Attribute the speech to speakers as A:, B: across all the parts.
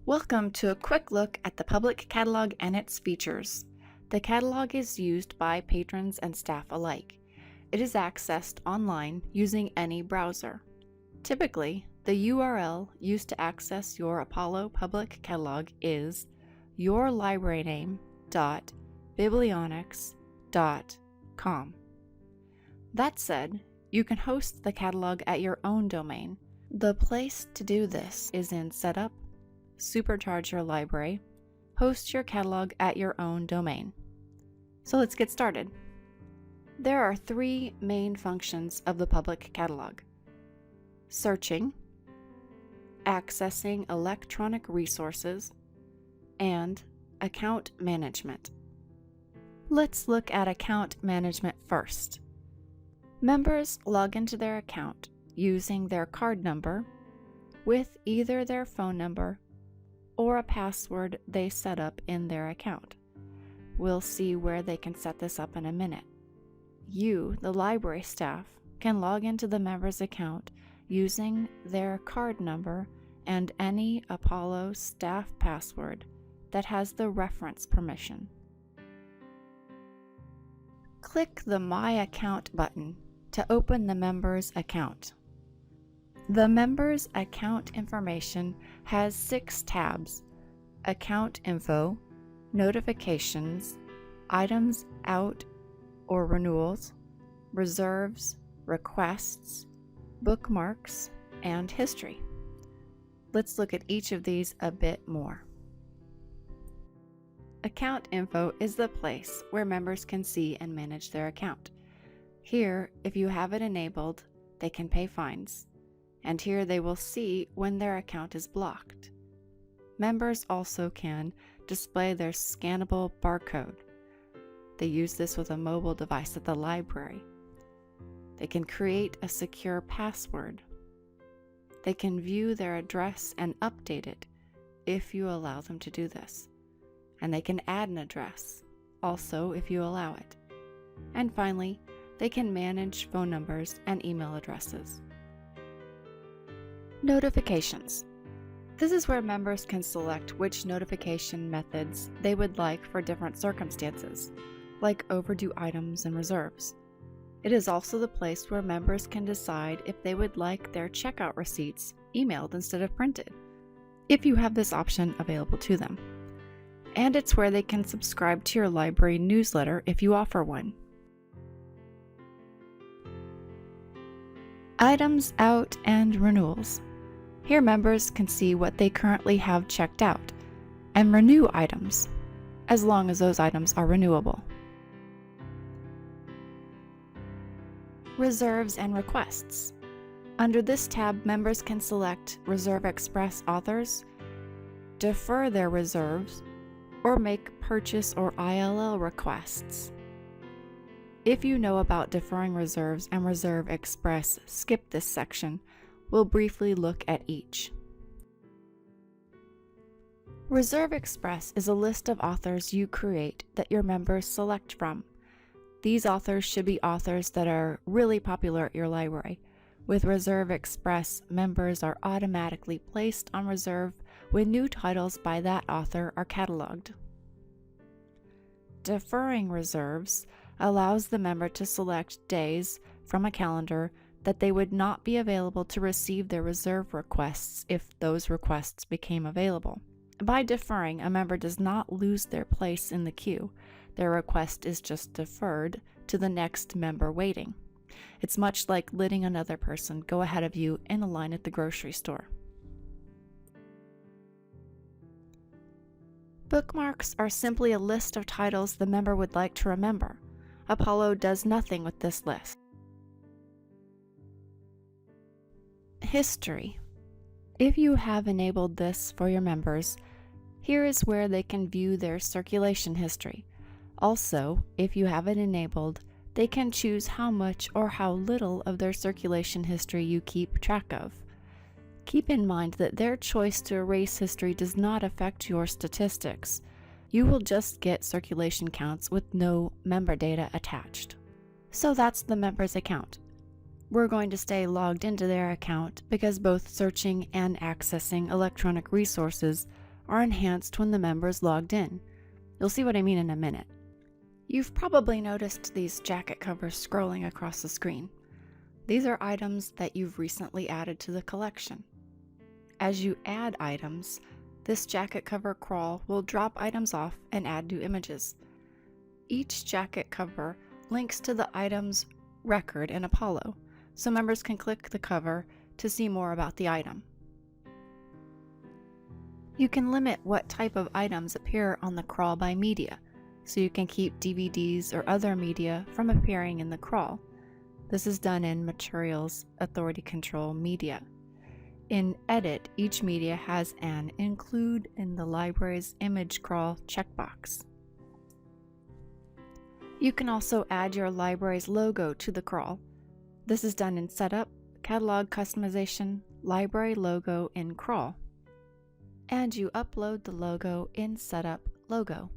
A: Welcome to a quick look at the public catalog and its features. The catalog is used by patrons and staff alike. It is accessed online using any browser. Typically, the URL used to access your Apollo public catalog is yourlibraryname.biblionics.com. That said, you can host the catalog at your own domain. The place to do this is in Setup, Supercharge your library, host your catalog at your own domain. So let's get started. There are three main functions of the public catalog: searching, accessing electronic resources, and account management. Let's look at account management first. Members log into their account using their card number with either their phone number or a password they set up in their account. We'll see where they can set this up in a minute. You, the library staff, can log into the member's account using their card number and any Apollo staff password that has the reference permission. Click the My Account button to open the member's account. The member's account information has 6 tabs: Account Info, Notifications, Items Out or Renewals, Reserves, Requests, Bookmarks, and History. Let's look at each of these a bit more. Account Info is the place where members can see and manage their account. Here, if you have it enabled, they can pay fines, and here they will see when their account is blocked. Members also can display their scannable barcode. They use this with a mobile device at the library. They can create a secure password. They can view their address and update it if you allow them to do this. And they can add an address, also if you allow it. And finally, they can manage phone numbers and email addresses. Notifications. This is where members can select which notification methods they would like for different circumstances, like overdue items and reserves. It is also the place where members can decide if they would like their checkout receipts emailed instead of printed, if you have this option available to them. And it's where they can subscribe to your library newsletter if you offer one. Items Out and Renewals. Here members can see what they currently have checked out and renew items, as long as those items are renewable. Reserves and Requests. Under this tab, members can select Reserve Express authors, defer their reserves, or make purchase or ILL requests. If you know about deferring reserves and Reserve Express, skip this section. We'll briefly look at each. Reserve Express is a list of authors you create that your members select from. These authors should be authors that are really popular at your library. With Reserve Express, members are automatically placed on reserve when new titles by that author are cataloged. Deferring reserves allows the member to select days from a calendar that they would not be available to receive their reserve requests if those requests became available. By deferring, a member does not lose their place in the queue. Their request is just deferred to the next member waiting. It's much like letting another person go ahead of you in a line at the grocery store. Bookmarks are simply a list of titles the member would like to remember. Apollo does nothing with this list. History. If you have enabled this for your members, here is where they can view their circulation history. Also, if you have it enabled, they can choose how much or how little of their circulation history you keep track of. Keep in mind that their choice to erase history does not affect your statistics. You will just get circulation counts with no member data attached. So that's the member's account. We're going to stay logged into their account because both searching and accessing electronic resources are enhanced when the member is logged in. You'll see what I mean in a minute. You've probably noticed these jacket covers scrolling across the screen. These are items that you've recently added to the collection. As you add items, this jacket cover crawl will drop items off and add new images. Each jacket cover links to the item's record in Apollo, so members can click the cover to see more about the item. You can limit what type of items appear on the crawl by media, so you can keep DVDs or other media from appearing in the crawl. This is done in Materials Authority Control Media. In Edit, each media has an Include in the Library's Image Crawl checkbox. You can also add your library's logo to the crawl. This is done in Setup, Catalog Customization, Library Logo in Crawl. And you upload the logo in Setup Logo.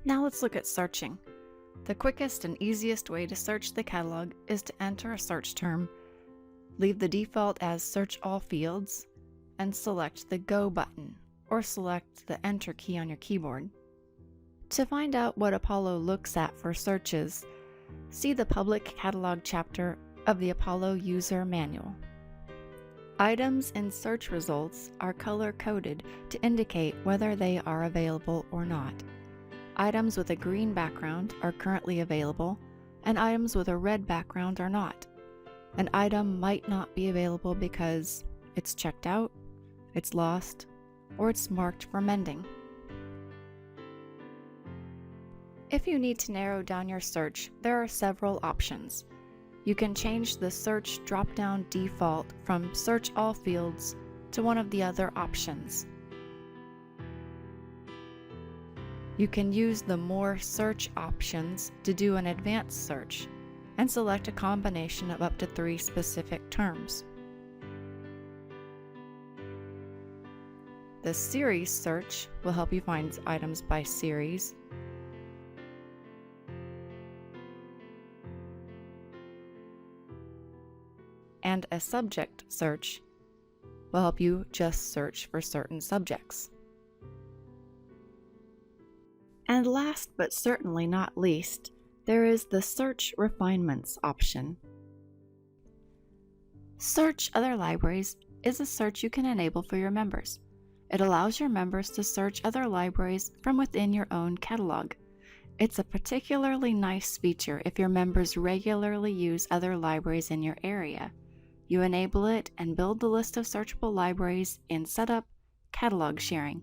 A: Now let's look at searching. The quickest and easiest way to search the catalog is to enter a search term, leave the default as Search All Fields, and select the Go button, or select the Enter key on your keyboard. To find out what Apollo looks at for searches, see the Public Catalog chapter of the Apollo User Manual. Items in search results are color-coded to indicate whether they are available or not. Items with a green background are currently available, and items with a red background are not. An item might not be available because it's checked out, it's lost, or it's marked for mending. If you need to narrow down your search, there are several options. You can change the search drop-down default from Search All Fields to one of the other options. You can use the More Search options to do an advanced search and select a combination of up to 3 specific terms. The Series search will help you find items by series. And a Subject search will help you just search for certain subjects. And last but certainly not least, there is the Search Refinements option. Search Other Libraries is a search you can enable for your members. It allows your members to search other libraries from within your own catalog. It's a particularly nice feature if your members regularly use other libraries in your area. You enable it and build the list of searchable libraries in Setup, Catalog Sharing.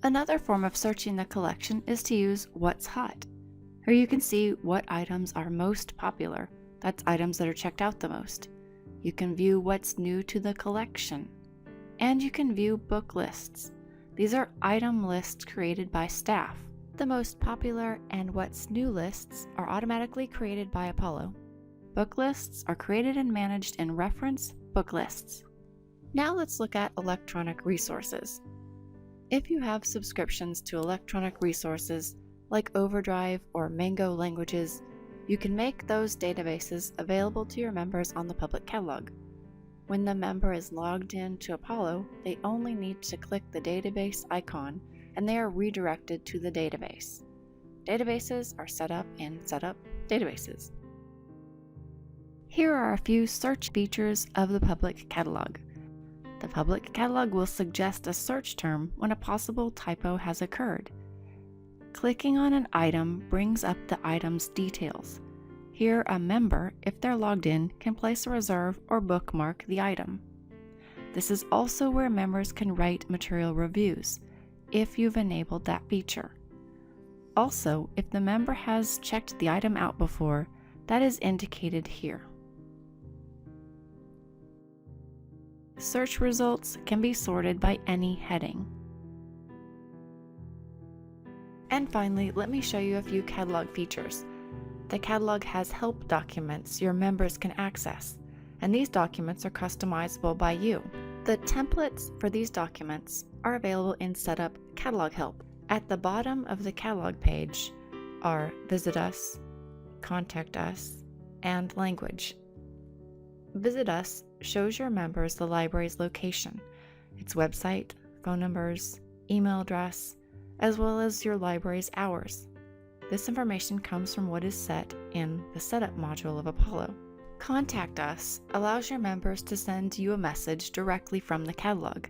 A: Another form of searching the collection is to use What's Hot. Here you can see what items are most popular. That's items that are checked out the most. You can view what's new to the collection. And you can view book lists. These are item lists created by staff. The most popular and what's new lists are automatically created by Apollo. Book lists are created and managed in Reference Book Lists. Now let's look at electronic resources. If you have subscriptions to electronic resources like Overdrive or Mango Languages, you can make those databases available to your members on the public catalog. When the member is logged in to Apollo, they only need to click the database icon and they are redirected to the database. Databases are set up in Setup Databases. Here are a few search features of the public catalog. The public catalog will suggest a search term when a possible typo has occurred. Clicking on an item brings up the item's details. Here, a member, if they're logged in, can place a reserve or bookmark the item. This is also where members can write material reviews, if you've enabled that feature. Also, if the member has checked the item out before, that is indicated here. Search results can be sorted by any heading. And finally, let me show you a few catalog features. The catalog has help documents your members can access, and these documents are customizable by you. The templates for these documents are available in Setup Catalog Help. At the bottom of the catalog page are Visit Us, Contact Us, and Language. Visit Us shows your members the library's location, its website, phone numbers, email address, as well as your library's hours. This information comes from what is set in the Setup module of Apollo. Contact Us allows your members to send you a message directly from the catalog.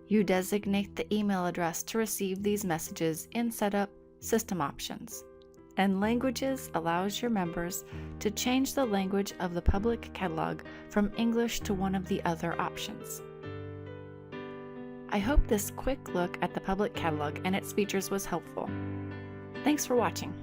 A: You designate the email address to receive these messages in Setup System Options. And Languages allows your members to change the language of the public catalog from English to one of the other options. I hope this quick look at the public catalog and its features was helpful. Thanks for watching.